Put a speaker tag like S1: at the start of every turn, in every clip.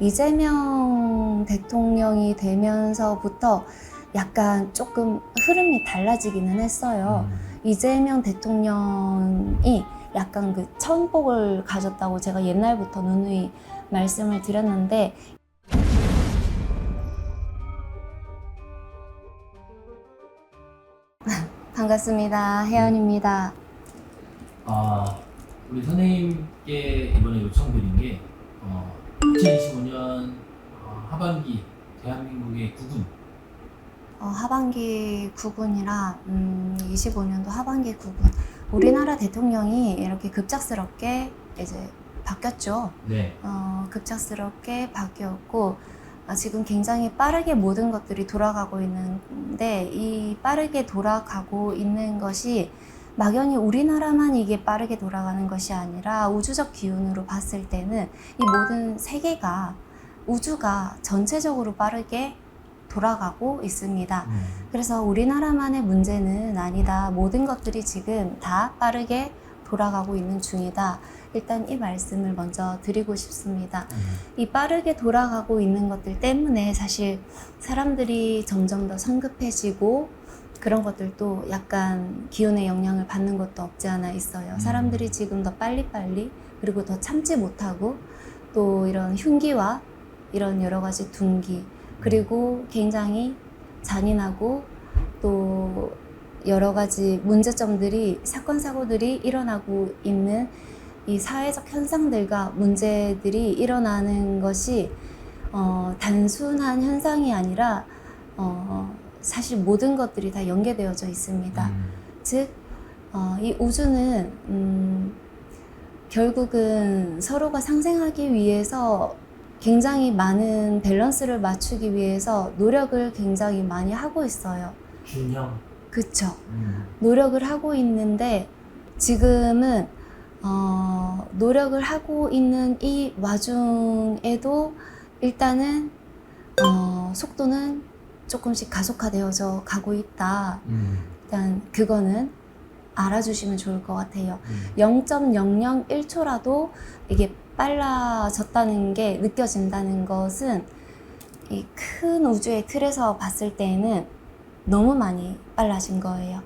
S1: 이재명 대통령이 되면서부터 약간 조금 흐름이 달라지기는 했어요. 이재명 대통령이 약간 그 천복을 가졌다고 제가 옛날부터 누누이 말씀을 드렸는데, 반갑습니다. 혜연입니다.
S2: 우리 선생님께 이번에 요청드린 게 2025년 하반기 대한민국의 국군.
S1: 하반기 국군이라 25년도 하반기 국군. 우리나라 대통령이 이렇게 급작스럽게 이제 바뀌었죠.
S2: 네.
S1: 급작스럽게 바뀌었고 지금 굉장히 빠르게 모든 것들이 돌아가고 있는데, 이 빠르게 돌아가고 있는 것이 막연히 우리나라만 이게 빠르게 돌아가는 것이 아니라 우주적 기운으로 봤을 때는 이 모든 세계가, 우주가 전체적으로 빠르게 돌아가고 있습니다. 그래서 우리나라만의 문제는 아니다. 모든 것들이 지금 다 빠르게 돌아가고 있는 중이다. 일단 이 말씀을 먼저 드리고 싶습니다. 이 빠르게 돌아가고 있는 것들 때문에 사실 사람들이 점점 더 성급해지고 그런 것들도 약간 기운의 영향을 받는 것도 없지 않아 있어요. 사람들이 지금 더 빨리빨리, 그리고 더 참지 못하고, 또 이런 흉기와 이런 여러 가지 둔기, 그리고 굉장히 잔인하고 또 여러 가지 문제점들이, 사건 사고들이 일어나고 있는 이 사회적 현상들과 문제들이 일어나는 것이 단순한 현상이 아니라 사실 모든 것들이 다 연계되어져 있습니다. 즉 이 우주는 결국은 서로가 상생하기 위해서 굉장히 많은 밸런스를 맞추기 위해서 노력을 굉장히 많이 하고 있어요.
S2: 균형.
S1: 그쵸. 노력을 하고 있는데 지금은 노력을 하고 있는 이 와중에도 일단은 속도는 조금씩 가속화되어져 가고 있다. 일단 그거는 알아주시면 좋을 것 같아요. 0.001초라도 이게 빨라졌다는 게 느껴진다는 것은 이 큰 우주의 틀에서 봤을 때에는 너무 많이 빨라진 거예요.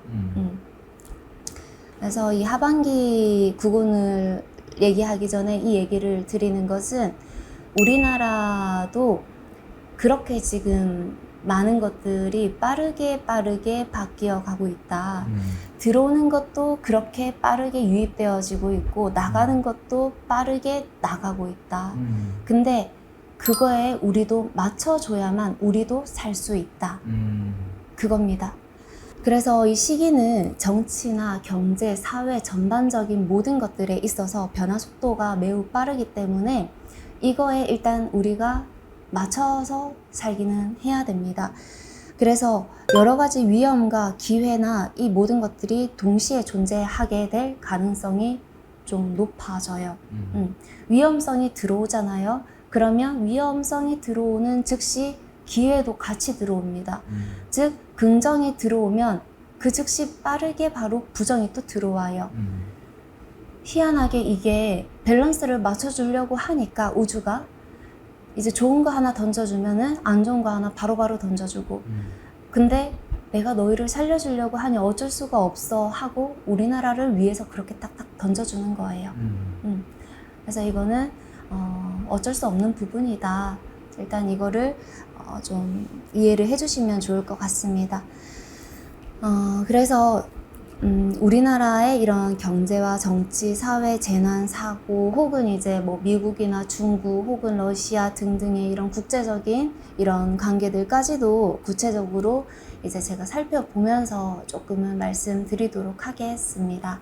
S1: 그래서 이 하반기 국군을 얘기하기 전에 이 얘기를 드리는 것은, 우리나라도 그렇게 지금 많은 것들이 빠르게 바뀌어 가고 있다. 들어오는 것도 그렇게 빠르게 유입되어지고 있고, 나가는 것도 빠르게 나가고 있다. 근데 그거에 우리도 맞춰줘야만 우리도 살 수 있다. 그겁니다. 그래서 이 시기는 정치나 경제, 사회 전반적인 모든 것들에 있어서 변화 속도가 매우 빠르기 때문에 이거에 일단 우리가 맞춰서 살기는 해야 됩니다. 그래서 여러 가지 위험과 기회나 이 모든 것들이 동시에 존재하게 될 가능성이 좀 높아져요. 위험성이 들어오잖아요. 그러면 위험성이 들어오는 즉시 기회도 같이 들어옵니다. 즉 긍정이 들어오면 그 즉시 빠르게 바로 부정이 또 들어와요. 희한하게 이게 밸런스를 맞춰주려고 하니까 우주가 이제 좋은 거 하나 던져주면은 안 좋은 거 하나 바로바로 던져주고, 근데 내가 너희를 살려주려고 하니 어쩔 수가 없어 하고 우리나라를 위해서 그렇게 딱딱 던져주는 거예요. 그래서 이거는 어쩔 수 없는 부분이다. 일단 이거를 좀 이해를 해주시면 좋을 것 같습니다. 그래서 우리나라의 이런 경제와 정치, 사회, 재난, 사고, 혹은 이제 뭐 미국이나 중국, 혹은 러시아 등등의 이런 국제적인 이런 관계들까지도 구체적으로 이제 제가 살펴보면서 조금은 말씀드리도록 하겠습니다.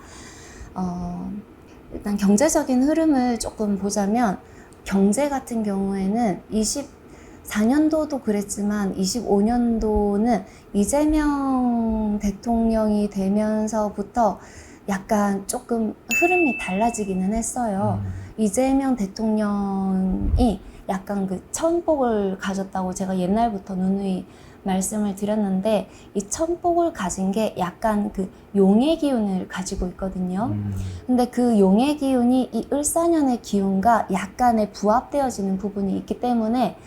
S1: 일단 경제적인 흐름을 조금 보자면, 경제 같은 경우에는 24년도도 그랬지만 25년도는 이재명 대통령이 되면서부터 약간 조금 흐름이 달라지기는 했어요. 이재명 대통령이 약간 그 천복을 가졌다고 제가 옛날부터 누누이 말씀을 드렸는데 이 천복을 가진 게 약간 그 용의 기운을 가지고 있거든요. 근데 그 용의 기운이 이 을사년의 기운과 약간의 부합되어지는 부분이 있기 때문에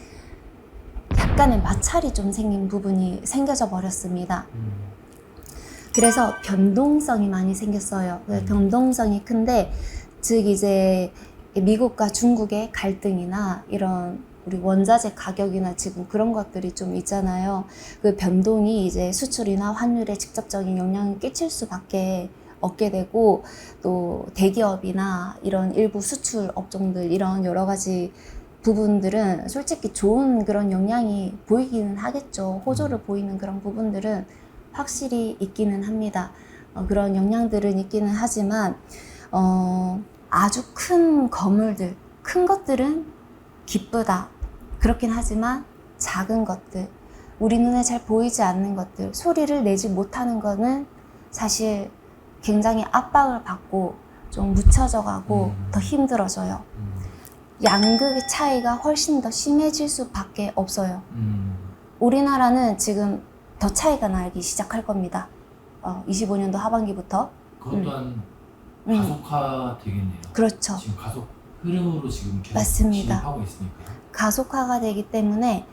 S1: 약간의 마찰이 좀 생긴 부분이 생겨져 버렸습니다. 그래서 변동성이 많이 생겼어요. 변동성이 큰데, 즉 이제 미국과 중국의 갈등이나 이런 우리 원자재 가격이나 지금 그런 것들이 좀 있잖아요. 그 변동이 이제 수출이나 환율에 직접적인 영향을 끼칠 수밖에 없게 되고, 또 대기업이나 이런 일부 수출 업종들 이런 여러 가지 부분들은 솔직히 좋은 그런 영향이 보이기는 하겠죠. 호조를 보이는 그런 부분들은 확실히 있기는 합니다. 그런 영향들은 있기는 하지만 아주 큰 거물들, 큰 것들은 기쁘다. 그렇긴 하지만 작은 것들, 우리 눈에 잘 보이지 않는 것들, 소리를 내지 못하는 거는 사실 굉장히 압박을 받고 좀 묻혀져 가고 더 힘들어져요. 양극의 차이가 훨씬 더 심해질 수밖에 없어요. 우리나라는 지금 더 차이가 나기 시작할 겁니다. 25년도 하반기부터.
S2: 그것 또한 가속화 되겠네요.
S1: 그렇죠.
S2: 지금 가속 흐름으로 지금 계속
S1: 맞습니다.
S2: 진입하고 있으니까요.
S1: 가속화가 되기 때문에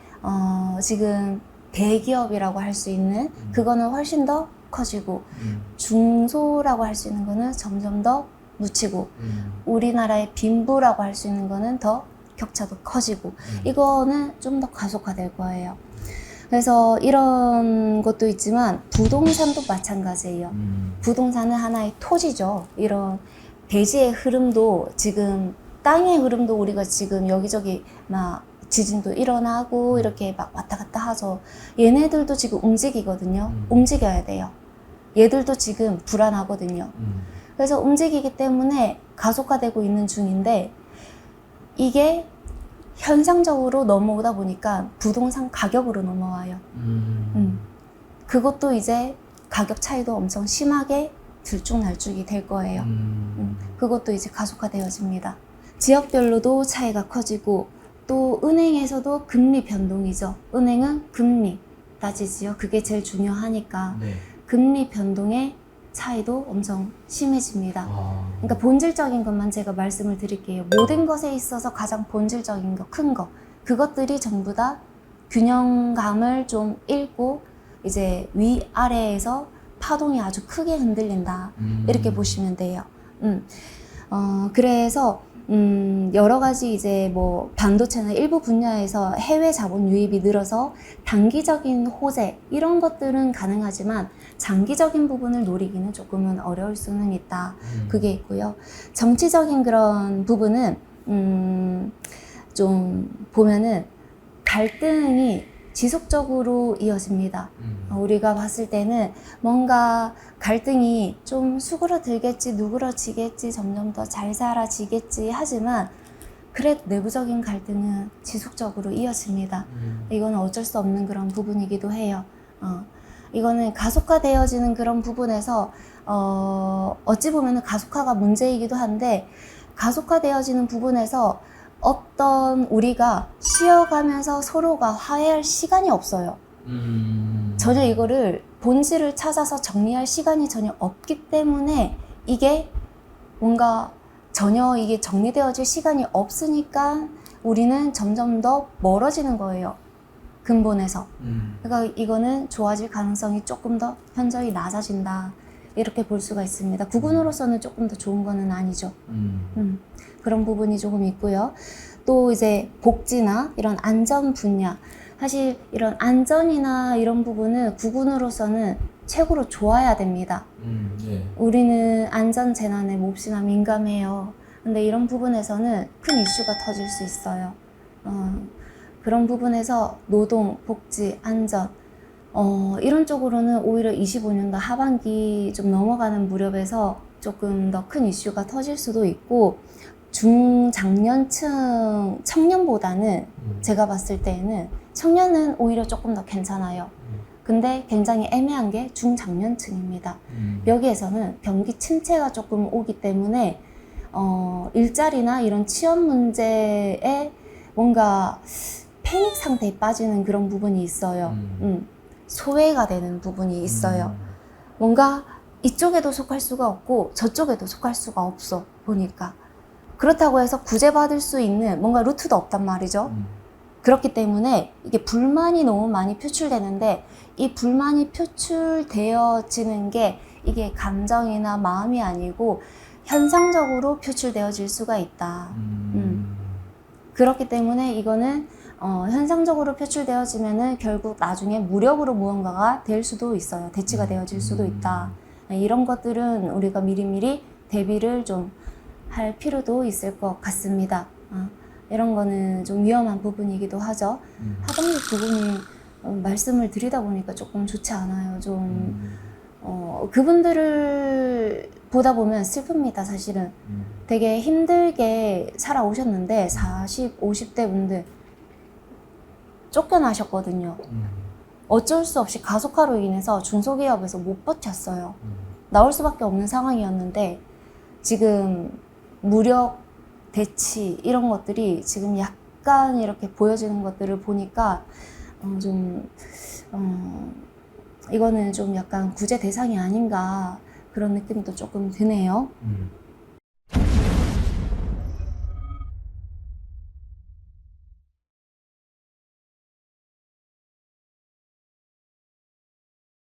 S1: 지금 대기업이라고 할 수 있는 그거는 훨씬 더 커지고 중소라고 할 수 있는 거는 점점 더 묻히고 우리나라의 빈부라고 할 수 있는 거는 더 격차도 커지고 이거는 좀 더 가속화될 거예요. 그래서 이런 것도 있지만 부동산도 마찬가지예요. 부동산은 하나의 토지죠. 이런 대지의 흐름도 지금 땅의 흐름도 우리가 지금 여기저기 막 지진도 일어나고 이렇게 막 왔다 갔다 하죠. 얘네들도 지금 움직이거든요. 움직여야 돼요. 얘들도 지금 불안하거든요. 그래서 움직이기 때문에 가속화되고 있는 중인데 이게 현상적으로 넘어오다 보니까 부동산 가격으로 넘어와요. 그것도 이제 가격 차이도 엄청 심하게 들쭉날쭉이 될 거예요. 그것도 이제 가속화되어집니다. 지역별로도 차이가 커지고 또 은행에서도 금리 변동이죠. 은행은 금리 따지지요. 그게 제일 중요하니까
S2: 네.
S1: 금리 변동의 차이도 엄청 심해집니다. 그러니까 본질적인 것만 제가 말씀을 드릴게요. 모든 것에 있어서 가장 본질적인 거, 큰 거, 그것들이 전부 다 균형감을 좀 잃고 이제 위아래에서 파동이 아주 크게 흔들린다. 이렇게 보시면 돼요. 그래서 여러 가지 이제 뭐 반도체나 일부 분야에서 해외 자본 유입이 늘어서 단기적인 호재 이런 것들은 가능하지만 장기적인 부분을 노리기는 조금은 어려울 수는 있다. 그게 있고요. 정치적인 그런 부분은 좀 보면은 갈등이 지속적으로 이어집니다. 우리가 봤을 때는 뭔가 갈등이 좀 수그러들겠지, 누그러지겠지, 점점 더 잘 살아지겠지 하지만 그래 내부적인 갈등은 지속적으로 이어집니다. 이거는 어쩔 수 없는 그런 부분이기도 해요. 이거는 가속화되어지는 그런 부분에서 어찌 보면 가속화가 문제이기도 한데 가속화되어지는 부분에서 어떤 우리가 쉬어가면서 서로가 화해할 시간이 없어요. 전혀 이거를 본질을 찾아서 정리할 시간이 전혀 없기 때문에 이게 뭔가 전혀 이게 정리되어질 시간이 없으니까 우리는 점점 더 멀어지는 거예요. 근본에서. 그러니까 이거는 좋아질 가능성이 조금 더 현저히 낮아진다. 이렇게 볼 수가 있습니다. 국군으로서는 조금 더 좋은 거는 아니죠. 그런 부분이 조금 있고요. 또 이제 복지나 이런 안전 분야. 사실 이런 안전이나 이런 부분은 국군으로서는 최고로 좋아야 됩니다.
S2: 네.
S1: 우리는 안전 재난에 몹시나 민감해요. 근데 이런 부분에서는 큰 이슈가 터질 수 있어요. 그런 부분에서 노동, 복지, 안전 이런 쪽으로는 오히려 25년도 하반기 좀 넘어가는 무렵에서 조금 더 큰 이슈가 터질 수도 있고 중장년층 청년보다는 제가 봤을 때에는 청년은 오히려 조금 더 괜찮아요. 근데 굉장히 애매한 게 중장년층입니다. 여기에서는 경기 침체가 조금 오기 때문에 일자리나 이런 취업 문제에 뭔가 패닉 상태에 빠지는 그런 부분이 있어요. 소외가 되는 부분이 있어요. 뭔가 이쪽에도 속할 수가 없고 저쪽에도 속할 수가 없어 보니까. 그렇다고 해서 구제받을 수 있는 뭔가 루트도 없단 말이죠. 그렇기 때문에 이게 불만이 너무 많이 표출되는데 이 불만이 표출되어지는 게 이게 감정이나 마음이 아니고 현상적으로 표출되어질 수가 있다. 그렇기 때문에 이거는 현상적으로 표출되어지면은 결국 나중에 무력으로 무언가가 될 수도 있어요. 대치가 되어질 수도 있다. 이런 것들은 우리가 미리미리 대비를 좀 할 필요도 있을 것 같습니다. 이런 거는 좀 위험한 부분이기도 하죠. 하반기 부분이 말씀을 드리다 보니까 조금 좋지 않아요. 좀 그분들을 보다 보면 슬픕니다. 사실은 되게 힘들게 살아오셨는데 40, 50대 분들 쫓겨나셨거든요. 어쩔 수 없이 가속화로 인해서 중소기업에서 못 버텼어요. 나올 수밖에 없는 상황이었는데 지금 무력, 대치 이런 것들이 지금 약간 이렇게 보여지는 것들을 보니까 이거는 좀 약간 구제 대상이 아닌가 그런 느낌도 조금 드네요.